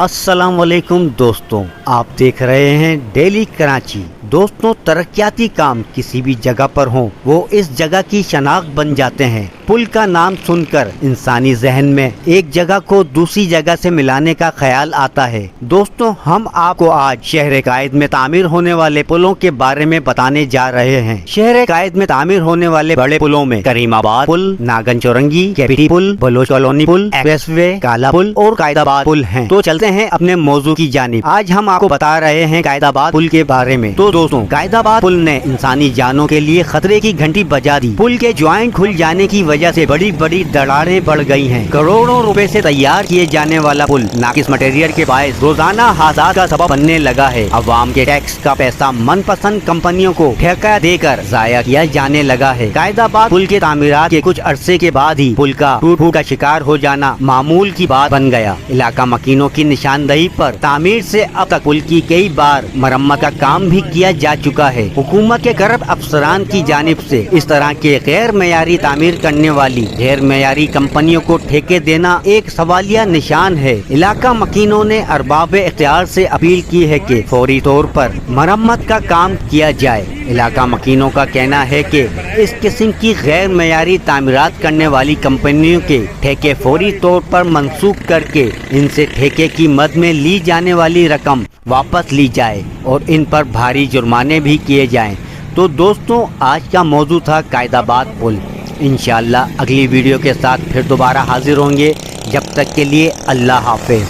अस्सलाम वालेकुम दोस्तों, आप देख रहे हैं डेली कराची। दोस्तों, तरक्याती काम किसी भी जगह पर हो वो इस जगह की शनाख्त बन जाते हैं। पुल का नाम सुनकर इंसानी जहन में एक जगह को दूसरी जगह से मिलाने का ख्याल आता है। दोस्तों, हम आपको आज शहर कायद में तामीर होने वाले पुलों के बारे में बताने जा रहे हैं। शहर कायद में तामीर होने वाले बड़े पुलों में करीमाबाद पुल, नागन चौरंगी, कैपिटी पुल, बलोच कॉलोनी पुल, एक्सप्रेसवे, काला पुल और कायदाबाद पुल हैं। तो चलते हैं अपने मौजू की जानिब। आज हम आपको बता रहे हैं कायदाबाद पुल के बारे में। तो दोस्तों, कायदाबाद पुल ने इंसानी जानों के लिए खतरे की घंटी बजा दी। पुल के ज्वाइंट खुल जाने की वजह से बड़ी बड़ी दरारें बढ़ गई हैं। करोड़ों रुपए से तैयार किए जाने वाला पुल नाकिस मटेरियल के बायस रोजाना हादसात का सबब बनने लगा है। अवाम के टैक्स का पैसा मनपसंद कंपनियों को ठेका देकर जाया किया जाने लगा है। कायदाबाद पुल के तामीरात के कुछ अरसे के बाद ही पुल का टूट का शिकार हो जाना मामूल की बात बन गया। इलाका मकीनों की निशानदही पर तामीर से अब तक पुल की कई बार मरम्मत का काम भी किया जा चुका है। हुकूमत के करप्ट अफसरान की जानिब से इस तरह के गैर मेयारी तामीर करने वाली गैर मेयारी कंपनियों को ठेके देना एक सवालिया निशान है। इलाका मकीनों ने अरबाब इख्तियार से अपील की है कि फौरी तौर पर मरम्मत का काम किया जाए। इलाका मकीनों का कहना है कि इस किस्म की गैर मेयारी तामीरात करने वाली कंपनियों के ठेके फौरी तौर पर मनसूख करके इनसे ठेके की मद में ली जाने वाली रकम वापस ली जाए और इन पर भारी जुर्माने भी किए जाएं। तो दोस्तों, आज का मौजू था कायदाबाद पुल। इंशाअल्लाह अगली वीडियो के साथ फिर दोबारा हाजिर होंगे। जब तक के लिए अल्लाह हाफिज।